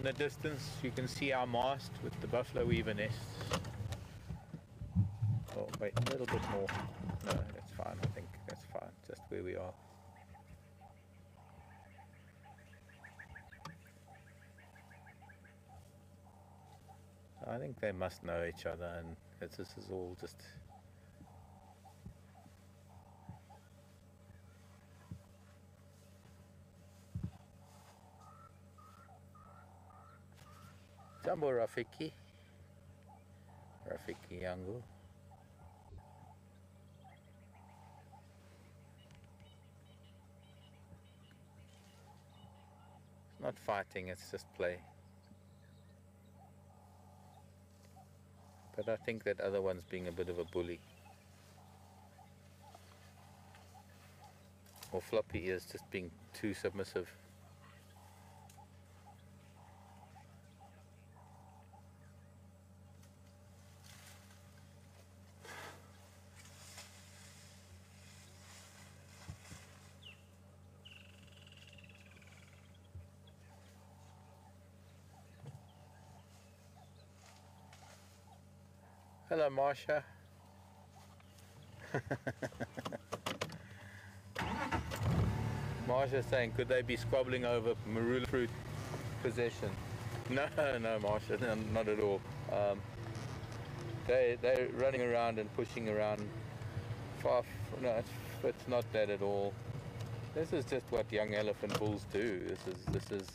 In the distance you can see our mast with the buffalo weaver nests. Oh wait, a little bit more. No, that's fine, I think that's fine, just where we are. I think they must know each other, and this is all just... Jambo Rafiki. Rafiki yangu. It's not fighting, it's just play. But I think that other one's being a bit of a bully. Or Floppy is just being too submissive. Hello, Marsha. Marsha's saying, could they be squabbling over marula fruit possession? No, no, Marsha, no, not at all. They're running around and pushing around. No, it's not that at all. This is just what young elephant bulls do. This is.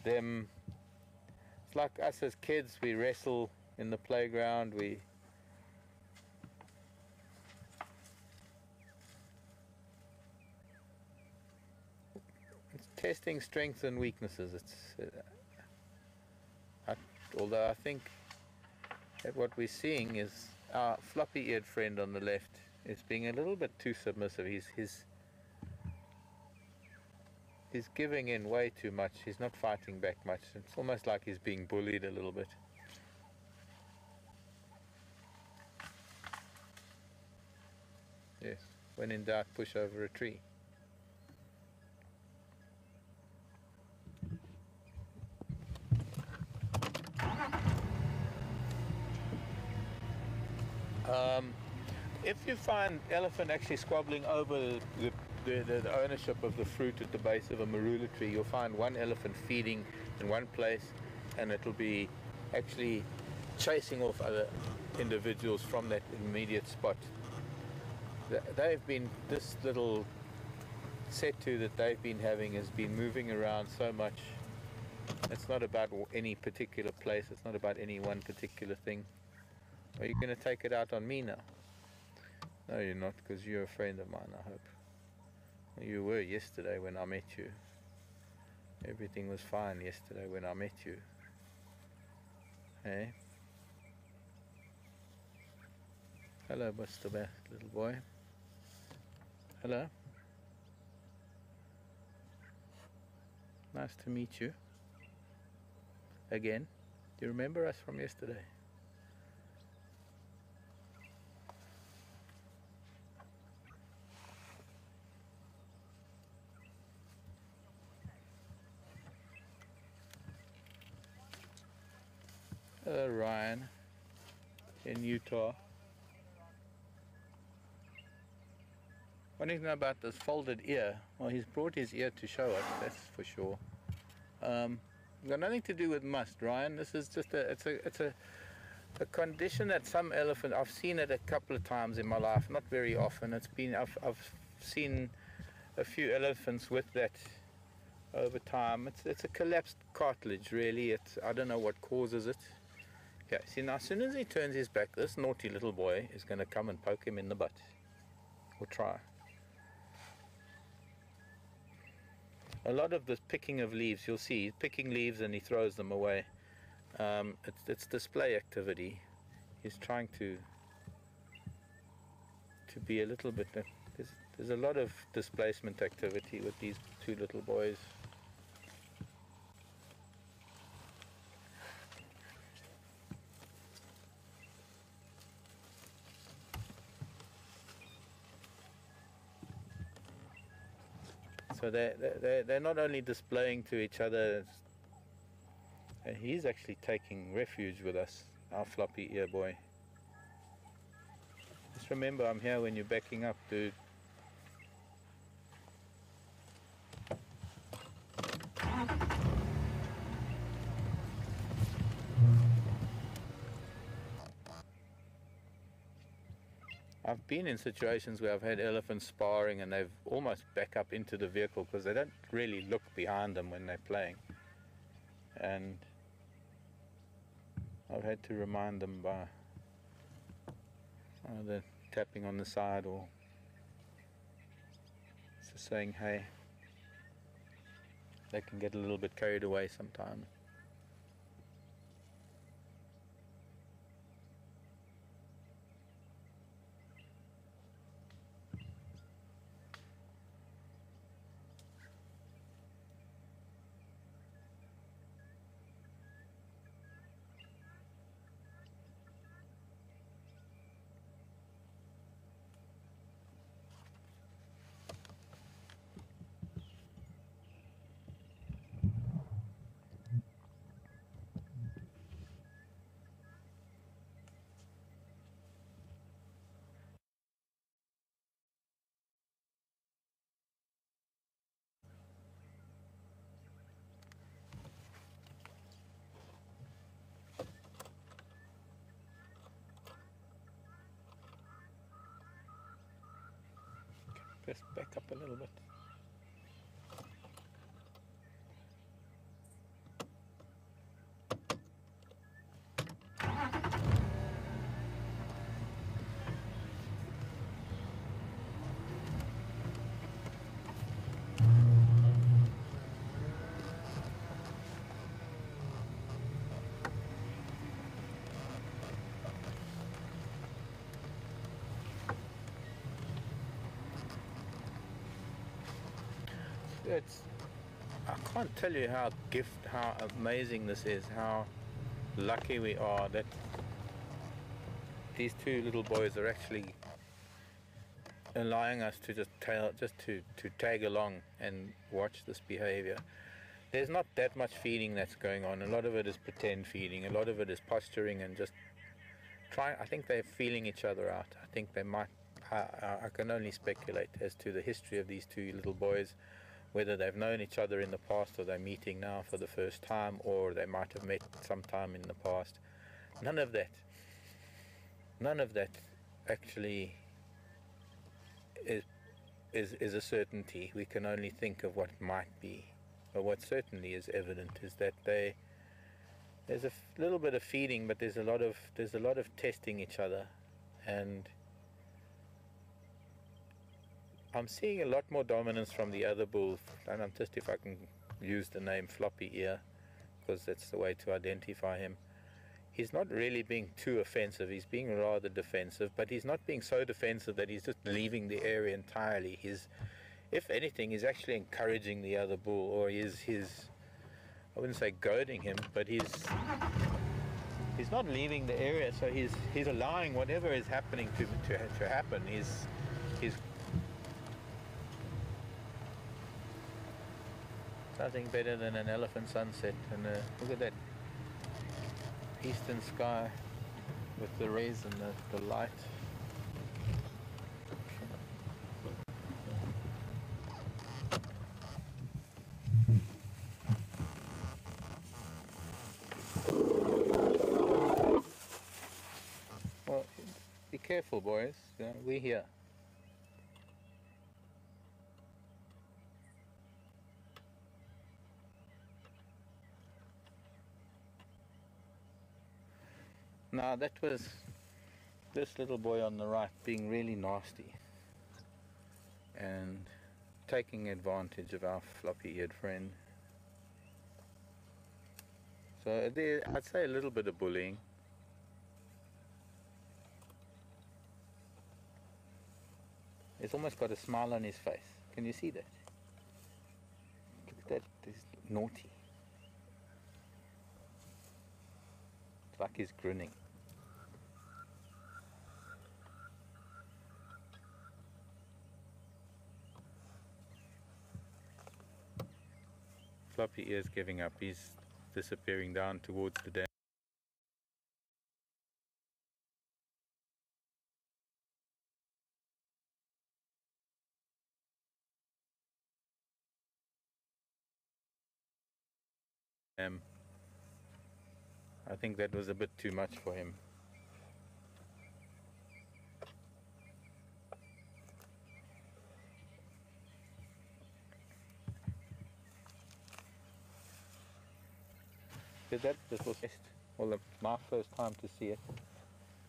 Them, it's like us as kids, we wrestle in the playground, it's testing strengths and weaknesses. Although I think that what we're seeing is our floppy-eared friend on the left is being a little bit too submissive. He's giving in way too much. He's not fighting back much. It's almost like he's being bullied a little bit. Yes, when in doubt, push over a tree. If you find elephant actually squabbling over the ownership of the fruit at the base of a marula tree, you'll find one elephant feeding in one place, and it'll be actually chasing off other individuals from that immediate spot. This little setu that they've been having has been moving around so much. It's not about any particular place, it's not about any one particular thing. Are you going to take it out on me now? No, you're not, because you're a friend of mine, I hope. You were yesterday when I met you. Everything was fine yesterday when I met you. Hey? Hello, Mr. Best little boy. Hello. Nice to meet you. Again. Do you remember us from yesterday? Ryan in Utah. What do you know about this folded ear? Well, he's brought his ear to show us, that's for sure. Got nothing to do with must, Ryan. This is just it's a condition that some elephant, I've seen it a couple of times in my life, not very often. I've seen a few elephants with that over time. It's a collapsed cartilage, really. I don't know what causes it. Okay, see now, as soon as he turns his back, this naughty little boy is going to come and poke him in the butt. Or try. A lot of this picking of leaves, you'll see, he's picking leaves and he throws them away. It's display activity. He's trying to be a little bit... There's a lot of displacement activity with these two little boys. So they're not only displaying to each other, and he's actually taking refuge with us, our floppy ear boy. Just remember, I'm here when you're backing up, dude. I've been in situations where I've had elephants sparring and they've almost back up into the vehicle because they don't really look behind them when they're playing. And I've had to remind them by either tapping on the side or just saying hey. They can get a little bit carried away sometimes. Just back up a little bit. I can't tell you how amazing this is, how lucky we are that these two little boys are actually allowing us to just tag along and watch this behavior. There's not that much feeding that's going on. A lot of it is pretend feeding, a lot of it is posturing and just trying. I think they're feeling each other out. I think they might, I can only speculate as to the history of these two little boys, whether they've known each other in the past or they're meeting now for the first time, or they might have met sometime in the past. None of that actually is a certainty. We can only think of what might be. But what certainly is evident is that there's a little bit of feeding, but there's a lot of testing each other, and I'm seeing a lot more dominance from the other bull, and I'm just, if I can use the name Floppy Ear, because that's the way to identify him. He's not really being too offensive, he's being rather defensive, but he's not being so defensive that he's just leaving the area entirely. If anything, he's actually encouraging the other bull, or he's I wouldn't say goading him, but he's not leaving the area, so he's allowing whatever is happening to happen. He's nothing better than an elephant sunset, and look at that eastern sky with the rays and the light. Well, be careful, boys. We're here. Now that was this little boy on the right being really nasty and taking advantage of our floppy-eared friend. So I'd say a little bit of bullying. He's almost got a smile on his face. Can you see that? Look at that, he's naughty. It's like he's grinning. Floppy is giving up. He's disappearing down towards the dam. I think that was a bit too much for him. This was well, my first time to see it.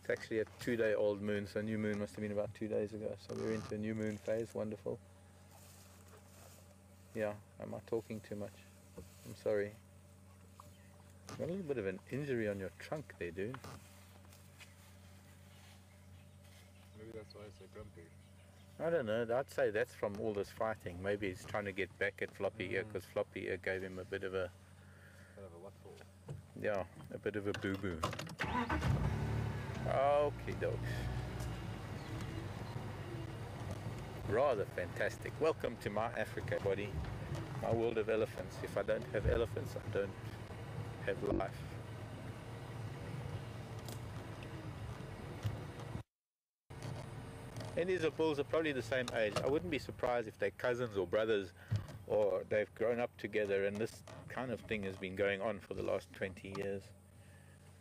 It's actually a 2-day-old moon, so new moon must have been about 2 days ago. So we're into a new moon phase. Wonderful. Yeah, am I talking too much? I'm sorry. Got a little bit of an injury on your trunk there, dude. Maybe that's why it's so grumpy. I don't know. I'd say that's from all this fighting. Maybe he's trying to get back at Floppy here because Floppy here gave him a bit of a... Kind of a what for? Yeah, a bit of a boo-boo. Okay, dogs. Rather fantastic. Welcome to my Africa, buddy. My world of elephants. If I don't have elephants, I don't have life. Ellies or bulls are probably the same age. I wouldn't be surprised if they're cousins or brothers, or they've grown up together, and this kind of thing has been going on for the last 20 years.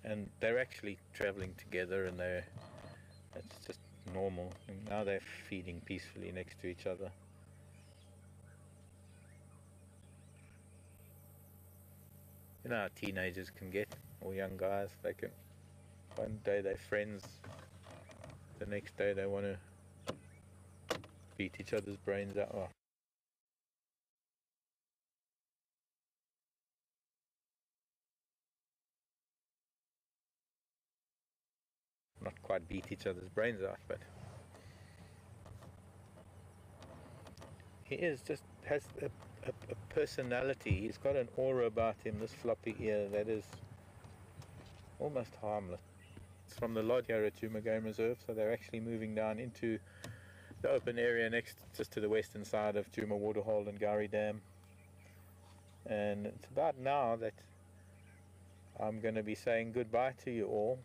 And they're actually traveling together, and it's just normal. And now they're feeding peacefully next to each other. You know how teenagers can get, or young guys. They can, one day they're friends, the next day they want to beat each other's brains out. Oh. Not quite beat each other's brains out, but he has a personality. He's got an aura about him, this Floppy ear, that is almost harmless. It's from the lodge here at Djuma Game Reserve, so they're actually moving down into the open area next, just to the western side of Djuma Waterhole and Gari Dam. And it's about now that I'm going to be saying goodbye to you all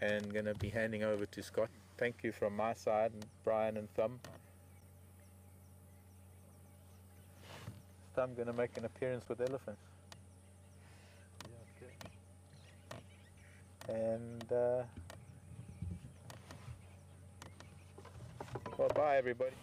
and going to be handing over to Scott. Thank you from my side, and Bryan and Thumb. Thumb going to make an appearance with elephants. Yeah, okay. And well, bye everybody.